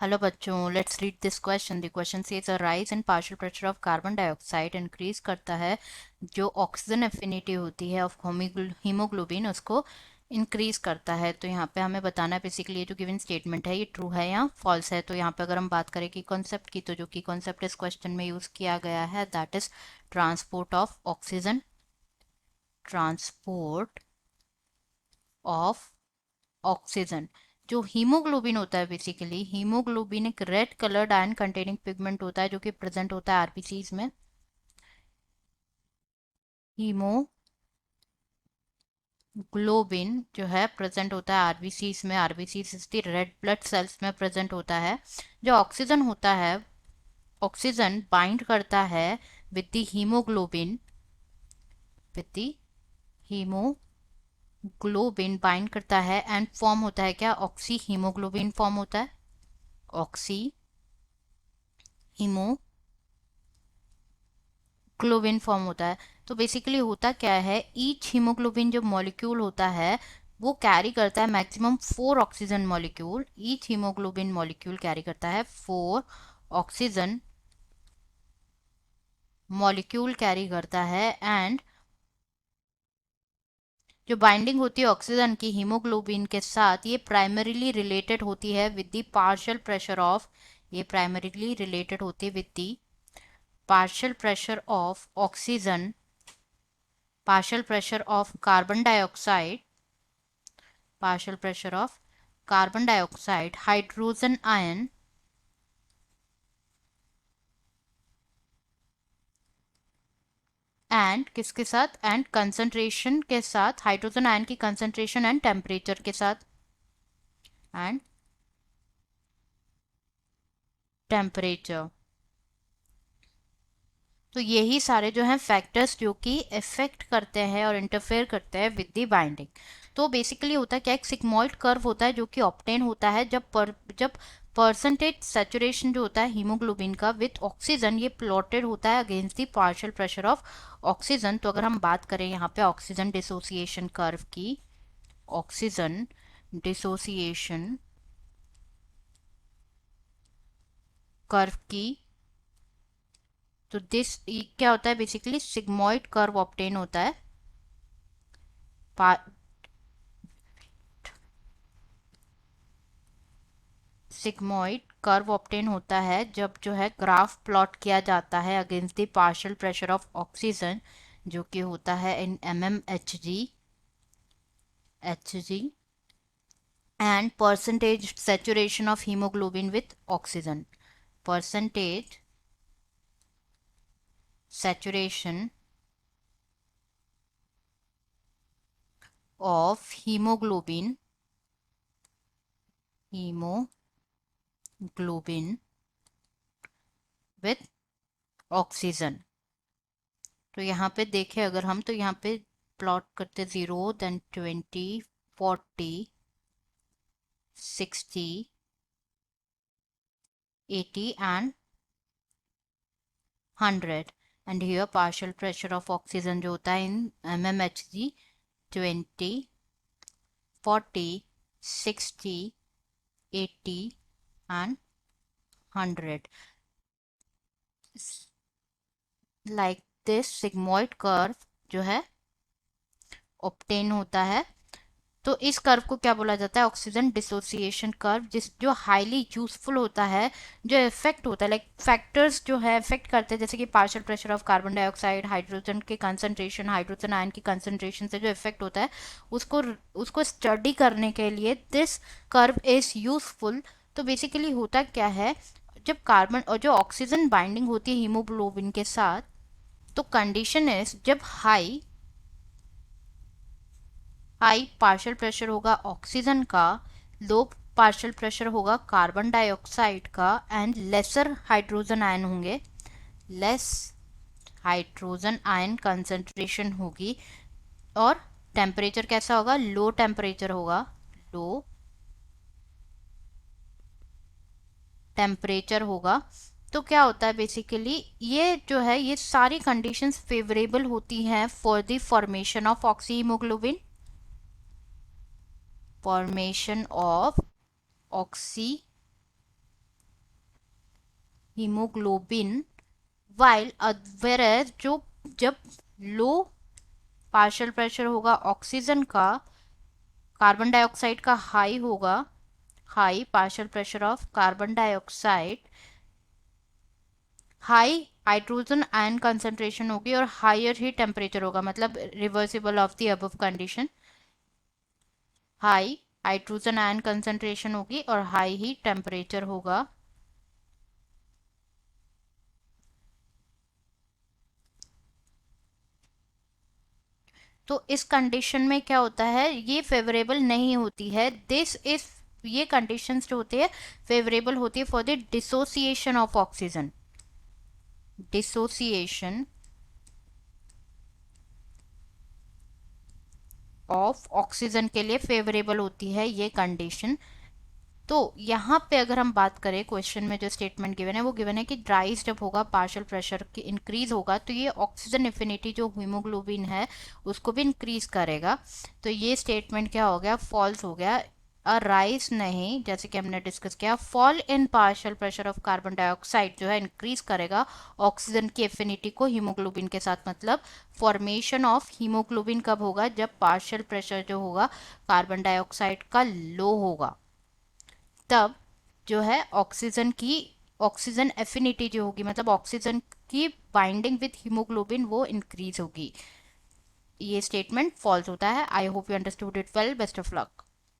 Hello बच्चों, let's read this question. The question says a rise in partial pressure of carbon dioxide increase करता है जो oxygen affinity होती है of haemoglobin उसको इंक्रीज करता है। तो यहाँ पे हमें बताना है बेसिकली ये जो गिवन स्टेटमेंट है ये ट्रू है या फॉल्स है। तो यहाँ पे अगर हम बात करें कि कॉन्सेप्ट की, तो जो कि कॉन्सेप्ट इस क्वेश्चन में यूज किया गया है that is transport of oxygen. Transport of oxygen. जो हीमोग्लोबिन होता है बेसिकली हीमोग्लोबिन एक red coloured ion containing pigment होता है जो कि प्रेजेंट होता है आरबीसीज में। हीमोग्लोबिन जो है प्रेजेंट होता है आरबीसीज में। RBCs is the red blood cells में प्रेजेंट होता है। जो ऑक्सीजन होता है, ऑक्सीजन बाइंड करता है with the haemoglobin. With the haemoglobin bind करता है एंड फॉर्म होता है क्या, ऑक्सी हीमोग्लोबिन फॉर्म होता है। ऑक्सी हीमोग्लोबिन फॉर्म होता है। तो बेसिकली होता क्या है, ईच हीमोग्लोबिन जो मॉलिक्यूल होता है वो कैरी करता है maximum 4 oxygen molecule. Each haemoglobin molecule carry करता है 4 ऑक्सीजन मॉलिक्यूल कैरी करता है। एंड जो बाइंडिंग होती है ऑक्सीजन की हीमोग्लोबिन के साथ ये प्राइमरीली रिलेटेड होती है with the partial pressure of, ये प्राइमरीली रिलेटेड होती है with the partial pressure of oxygen, partial pressure of carbon dioxide, partial pressure of carbon dioxide, hydrogen ion and किसके साथ, एंड कंसंट्रेशन के साथ, हाइड्रोजन आयन की कंसंट्रेशन एंड टेम्परेचर के साथ, एंड टेम्परेचर। तो यही सारे जो हैं फैक्टर्स जो कि इफेक्ट करते हैं और इंटरफेयर करते हैं विद द बाइंडिंग। तो बेसिकली होता है क्या, एक सिग्मोइड कर्व होता है जो कि ऑब्टेन होता है जब परसेंटेज सेचुरेशन जो होता है हीमोग्लोबिन का विद ऑक्सीजन ये प्लॉटेड होता है against the partial pressure of oxygen. तो अगर हम बात करें यहाँ पे ऑक्सीजन डिसोसिएशन कर्व की, ऑक्सीजन डिसोसिएशन कर्व की, तो दिस क्या होता है बेसिकली सिग्मोइड कर्व ऑब्टेन होता है। सिग्मोइड कर्व ऑब्टेन होता है जब जो है ग्राफ प्लॉट किया जाता है against the partial pressure of oxygen जो कि होता है इन H G and percentage saturation of haemoglobin with oxygen. Percentage saturation of hemoglobin with oxygen. तो यहाँ पे देखें अगर हम, तो यहाँ पे प्लॉट करते 0 then 20 40 60 80 and 100 and here partial pressure of oxygen जो होता है in mmHg 20 40 60 80 and 100। Like this sigmoid curve जो है ऑब्टेन होता है। तो इस कर्व को क्या बोला जाता है, ऑक्सीजन डिसोसिएशन कर्व, जिस जो हाईली यूजफुल होता है, जो इफेक्ट होता है लाइक फैक्टर्स जो है इफेक्ट करते हैं जैसे कि partial pressure of carbon dioxide, hydrogen के कंसंट्रेशन, हाइड्रोजन आयन की कंसंट्रेशन से जो इफेक्ट होता है उसको उसको स्टडी करने के लिए दिस कर्व इज यूजफुल। तो बेसिकली होता क्या है, जब कार्बन और जो ऑक्सीजन बाइंडिंग होती है हीमोग्लोबिन के साथ, तो कंडीशन इज जब हाई हाई पार्शियल प्रेशर होगा ऑक्सीजन का, लो पार्शियल प्रेशर होगा कार्बन डाइऑक्साइड का एंड लेसर हाइड्रोजन आयन होंगे, लेस हाइड्रोजन आयन कंसंट्रेशन होगी। और टेम्परेचर कैसा होगा, लो टेम्परेचर होगा, लो टेम्परेचर होगा। तो क्या होता है बेसिकली, ये जो है ये सारी कंडीशंस फेवरेबल होती हैं for the formation of oxyhaemoglobin, formation of oxyhaemoglobin while whereas जो जब लो पार्शियल प्रेशर होगा ऑक्सीजन का, कार्बन डाइऑक्साइड का हाई होगा, high partial pressure of carbon dioxide, high hydrogen ion concentration होगी और हायर ही टेम्परेचर होगा, मतलब reversible of the above condition. High hydrogen ion concentration होगी और हाई ही टेम्परेचर होगा। तो इस कंडीशन में क्या होता है, ये फेवरेबल नहीं होती है। दिस इज ये कंडीशंस जो होती है फेवरेबल होती है for the dissociation of oxygen. Dissociation of oxygen के लिए फेवरेबल होती है ये कंडीशन। तो यहाँ पे अगर हम बात करें, क्वेश्चन में जो स्टेटमेंट गिवन है वो गिवन है कि राइज जब होगा पार्शियल प्रेशर की इंक्रीज होगा तो ये ऑक्सीजन एफिनिटी जो हीमोग्लोबिन है उसको भी इंक्रीज करेगा। तो ये स्टेटमेंट क्या हो गया, फॉल्स हो गया। राइज नहीं, जैसे कि हमने डिस्कस किया, fall in partial pressure of carbon dioxide जो है इंक्रीज करेगा ऑक्सीजन की एफिनिटी को हीमोग्लोबिन के साथ। मतलब फॉर्मेशन ऑफ हीमोग्लोबिन कब होगा, जब पार्शियल प्रेशर जो होगा कार्बन डाइऑक्साइड का लो होगा, तब जो है ऑक्सीजन एफिनिटी जो होगी, मतलब ऑक्सीजन की बाइंडिंग विथ हीमोग्लोबिन वो इंक्रीज होगी। ये स्टेटमेंट फॉल्स होता है। I hope you understood it well. Best of luck.